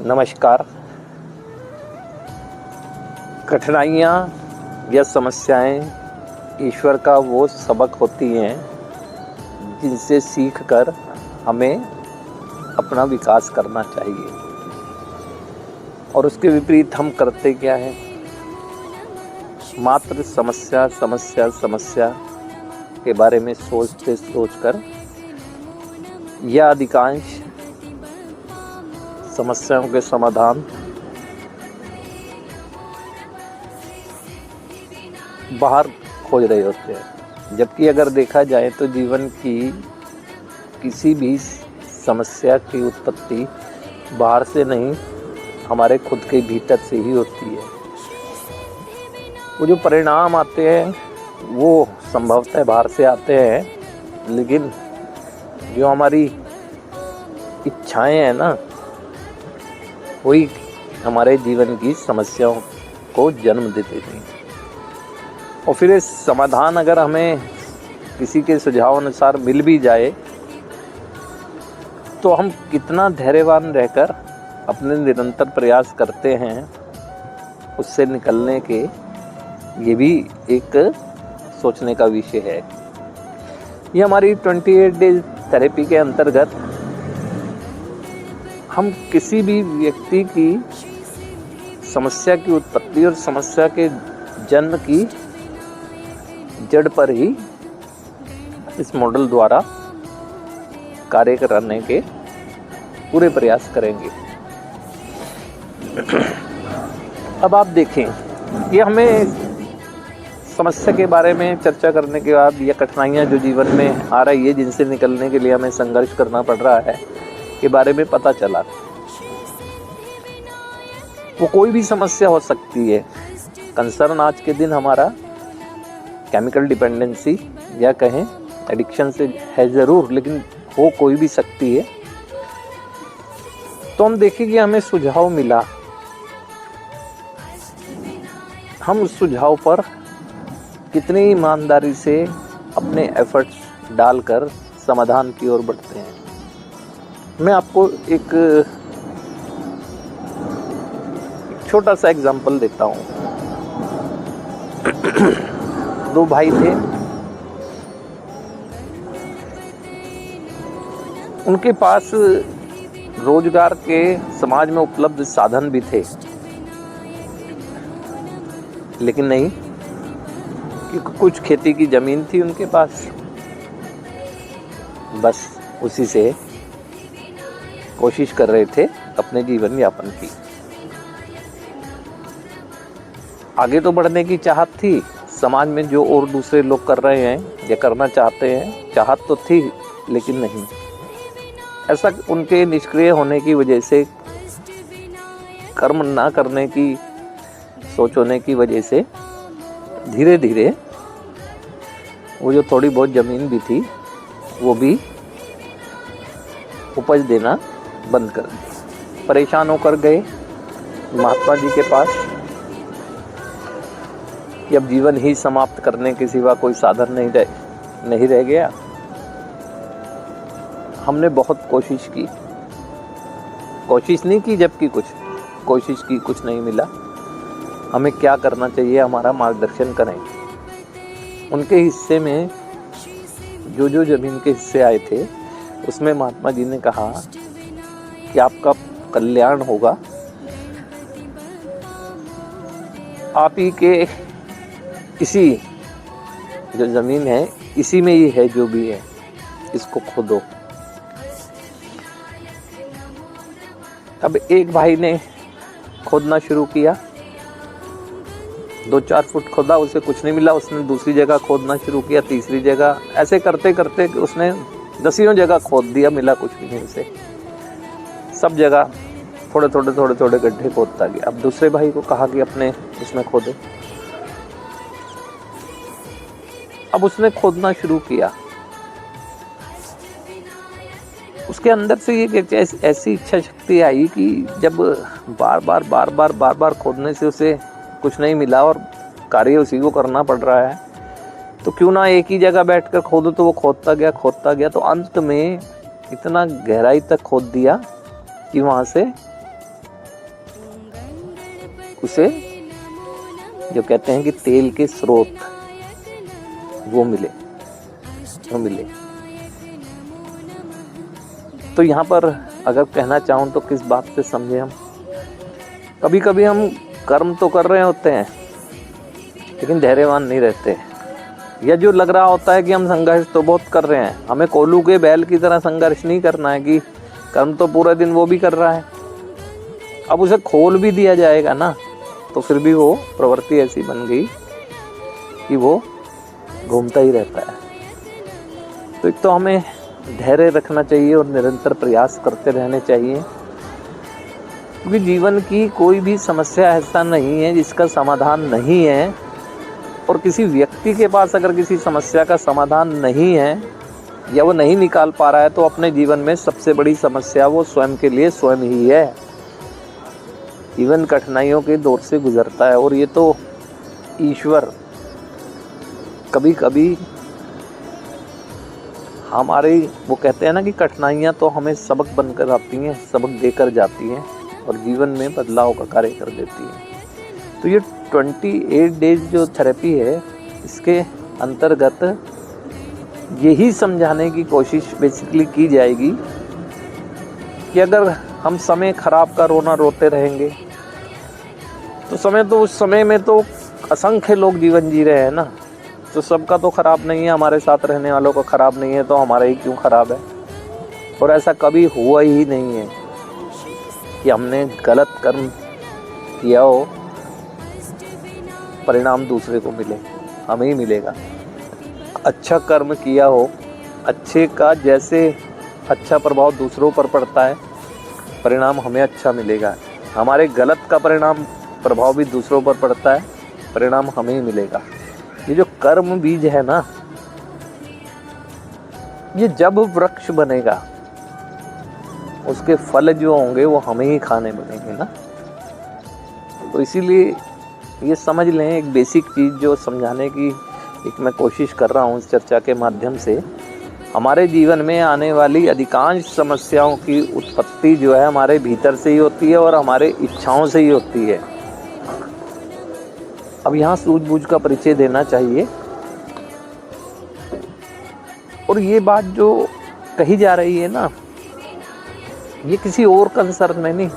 नमस्कार। कठिनाइयाँ या समस्याएं ईश्वर का वो सबक होती हैं जिनसे सीख कर हमें अपना विकास करना चाहिए, और उसके विपरीत हम करते क्या हैं? मात्र समस्या समस्या समस्या के बारे में सोचकर या अधिकांश समस्याओं के समाधान बाहर खोज रहे होते हैं। जबकि अगर देखा जाए तो जीवन की किसी भी समस्या की उत्पत्ति बाहर से नहीं, हमारे खुद के भीतर से ही होती है। वो जो परिणाम आते हैं वो संभवतः बाहर से आते हैं, लेकिन जो हमारी इच्छाएं हैं ना, वही हमारे जीवन की समस्याओं को जन्म देते हैं। और फिर इस समाधान अगर हमें किसी के सुझाव अनुसार मिल भी जाए तो हम कितना धैर्यवान रहकर अपने निरंतर प्रयास करते हैं उससे निकलने के, ये भी एक सोचने का विषय है। ये हमारी 28 डेज थेरेपी के अंतर्गत हम किसी भी व्यक्ति की समस्या की उत्पत्ति और समस्या के जन्म की जड़ पर ही इस मॉडल द्वारा कार्य करने के पूरे प्रयास करेंगे। अब आप देखें, ये हमें समस्या के बारे में चर्चा करने के बाद या कठिनाइयाँ जो जीवन में आ रही है जिनसे निकलने के लिए हमें संघर्ष करना पड़ रहा है के बारे में पता चला। वो कोई भी समस्या हो सकती है। कंसर्न आज के दिन हमारा केमिकल डिपेंडेंसी या कहें एडिक्शन से है ज़रूर, लेकिन हो कोई भी सकती है। तो हम देखें कि हमें सुझाव मिला, हम उस सुझाव पर कितनी ईमानदारी से अपने एफर्ट्स डालकर समाधान की ओर बढ़ते हैं। मैं आपको एक छोटा सा एग्जांपल देता हूँ। दो भाई थे, उनके पास रोजगार के समाज में उपलब्ध साधन भी थे, लेकिन नहीं, क्योंकि कुछ खेती की जमीन थी उनके पास, बस उसी से कोशिश कर रहे थे अपने जीवन यापन की। आगे तो बढ़ने की चाहत थी, समाज में जो और दूसरे लोग कर रहे हैं या करना चाहते हैं, चाहत तो थी लेकिन नहीं। ऐसा उनके निष्क्रिय होने की वजह से, कर्म ना करने की सोच होने की वजह से धीरे धीरे वो जो थोड़ी बहुत ज़मीन भी थी वो भी उपज देना बंद कर दी। परेशान होकर गए महात्मा जी के पास कि अब जीवन ही समाप्त करने के सिवा कोई साधन नहीं रह गया। हमने बहुत कोशिश की, कोशिश नहीं की जबकि कोशिश की, कुछ नहीं मिला। हमें क्या करना चाहिए, हमारा मार्गदर्शन करें। उनके हिस्से में जो ज़मीन के हिस्से आए थे उसमें महात्मा जी ने कहा कि आपका कल्याण होगा, आप ही के इसी जो ज़मीन है इसी में ही है, जो भी है इसको खोदो। अब एक भाई ने खोदना शुरू किया, 2-4 फुट खोदा, उसे कुछ नहीं मिला। उसने दूसरी जगह खोदना शुरू किया, तीसरी जगह, ऐसे करते करते उसने 10 जगह खोद दिया, मिला कुछ भी नहीं उसे। सब जगह थोड़े गड्ढे खोदता गया। अब दूसरे भाई को कहा कि अपने उसमें खोदे। अब उसने खोदना शुरू किया। उसके अंदर से ये ऐसी इच्छा शक्ति आई कि जब बार बार खोदने से उसे कुछ नहीं मिला और कार्य उसी को करना पड़ रहा है, तो क्यों ना एक ही जगह बैठकर खोदो। तो वो खोदता गया तो अंत में इतना गहराई तक खोद दिया कि वहाँ से उसे जो कहते हैं कि तेल के स्रोत वो मिले। तो यहाँ पर अगर कहना चाहूँ तो किस बात से समझे हम, कभी कभी हम कर्म तो कर रहे होते हैं लेकिन धैर्यवान नहीं रहते, या जो लग रहा होता है कि हम संघर्ष तो बहुत कर रहे हैं, हमें कोल्हू के बैल की तरह संघर्ष नहीं करना है कि कर्म तो पूरा दिन वो भी कर रहा है, अब उसे खोल भी दिया जाएगा ना तो फिर भी वो प्रवृत्ति ऐसी बन गई कि वो घूमता ही रहता है। तो एक तो हमें धैर्य रखना चाहिए और निरंतर प्रयास करते रहने चाहिए, क्योंकि जीवन की कोई भी समस्या ऐसा नहीं है जिसका समाधान नहीं है। और किसी व्यक्ति के पास अगर किसी समस्या का समाधान नहीं है या वो नहीं निकाल पा रहा है तो अपने जीवन में सबसे बड़ी समस्या वो स्वयं के लिए स्वयं ही है। जीवन कठिनाइयों के दौर से गुजरता है और ये तो ईश्वर कभी कभी हमारे, वो कहते हैं ना कि कठिनाइयाँ तो हमें सबक बनकर आती हैं, सबक देकर जाती हैं और जीवन में बदलाव का कार्य कर देती हैं। तो ये 28 डेज जो थेरेपी है, इसके अंतर्गत यही समझाने की कोशिश बेसिकली की जाएगी कि अगर हम समय खराब का रोना रोते रहेंगे तो उस समय में तो असंख्य लोग जीवन जी रहे हैं ना, तो सबका तो खराब नहीं है, हमारे साथ रहने वालों का खराब नहीं है तो हमारा ही क्यों खराब है। और ऐसा कभी हुआ ही नहीं है कि हमने गलत कर्म किया हो परिणाम दूसरे को मिले, हमें ही मिलेगा। अच्छा कर्म किया हो, अच्छे का जैसे अच्छा प्रभाव दूसरों पर पड़ता है परिणाम हमें अच्छा मिलेगा, हमारे गलत का प्रभाव भी दूसरों पर पड़ता है परिणाम हमें ही मिलेगा। ये जो कर्म बीज है ना, ये जब वृक्ष बनेगा उसके फल जो होंगे वो हमें ही खाने बनेंगे ना। तो इसीलिए ये समझ लें, एक बेसिक चीज़ जो समझाने की एक मैं कोशिश कर रहा हूँ इस चर्चा के माध्यम से, हमारे जीवन में आने वाली अधिकांश समस्याओं की उत्पत्ति जो है हमारे भीतर से ही होती है और हमारे इच्छाओं से ही होती है। अब यहाँ सूझबूझ का परिचय देना चाहिए। और ये बात जो कही जा रही है ना, ये किसी और कंसर्न में नहीं।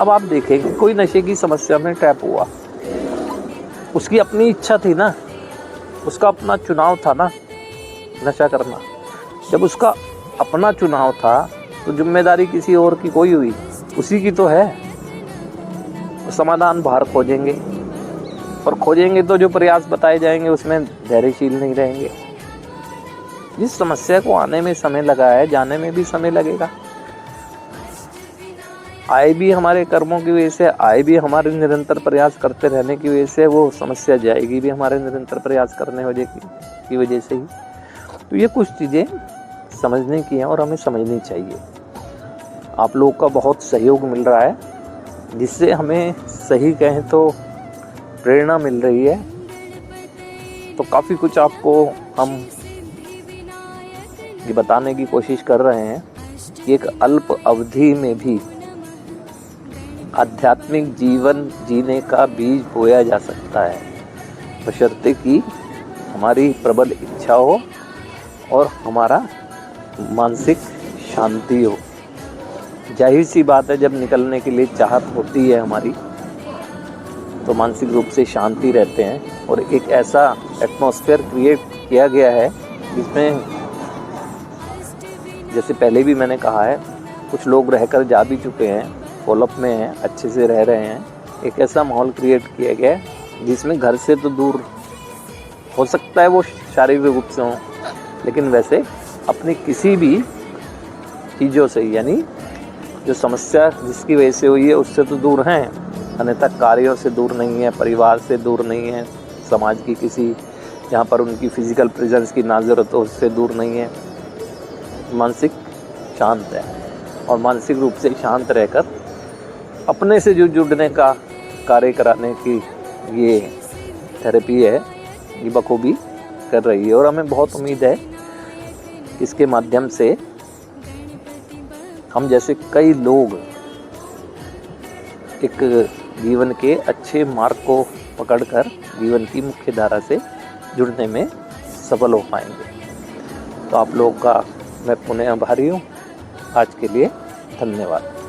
अब आप देखें कि कोई नशे की समस्या में ट्रैप हुआ, उसकी अपनी इच्छा थी ना, उसका अपना चुनाव था ना नशा करना। जब उसका अपना चुनाव था तो जिम्मेदारी किसी और की कोई हुई, उसी की तो है। समाधान बाहर खोजेंगे और खोजेंगे तो जो प्रयास बताए जाएंगे उसमें धैर्यशील नहीं रहेंगे। जिस समस्या को आने में समय लगा है, जाने में भी समय लगेगा। आए भी हमारे कर्मों की वजह से, आए भी हमारे निरंतर प्रयास करते रहने की वजह से, वो समस्या जाएगी भी हमारे निरंतर प्रयास करने की वजह से ही। तो ये कुछ चीज़ें समझने की हैं और हमें समझनी चाहिए। आप लोगों का बहुत सहयोग मिल रहा है, जिससे हमें सही कहें तो प्रेरणा मिल रही है। तो काफ़ी कुछ आपको हम ये बताने की कोशिश कर रहे हैं कि एक अल्प अवधि में भी आध्यात्मिक जीवन जीने का बीज बोया जा सकता है, बशर्ते कि हमारी प्रबल इच्छा हो और हमारा मानसिक शांति हो। जाहिर सी बात है, जब निकलने के लिए चाहत होती है हमारी तो मानसिक रूप से शांति रहते हैं। और एक ऐसा एटमॉस्फेयर क्रिएट किया गया है जिसमें, जैसे पहले भी मैंने कहा है, कुछ लोग रहकर जा भी चुके हैं, फॉलोअप में हैं, अच्छे से रह रहे हैं। एक ऐसा माहौल क्रिएट किया गया है जिसमें घर से तो दूर हो सकता है वो शारीरिक रूप से हो, लेकिन वैसे अपनी किसी भी चीज़ों से, यानी जो समस्या जिसकी वजह से हुई है उससे तो दूर हैं, अन्यथा कार्यों से दूर नहीं है, परिवार से दूर नहीं है, समाज की किसी जहाँ पर उनकी फिजिकल प्रेजेंस की ना ज़रूरत हो उससे दूर नहीं है। मानसिक शांत है और मानसिक रूप से शांत रहकर अपने से जो जुड़ने का कार्य कराने की ये थेरेपी है, ये बखूबी कर रही है। और हमें बहुत उम्मीद है इसके माध्यम से हम जैसे कई लोग एक जीवन के अच्छे मार्ग को पकड़कर जीवन की मुख्य धारा से जुड़ने में सफल हो पाएंगे। तो आप लोगों का मैं पुनः आभारी हूँ। आज के लिए धन्यवाद।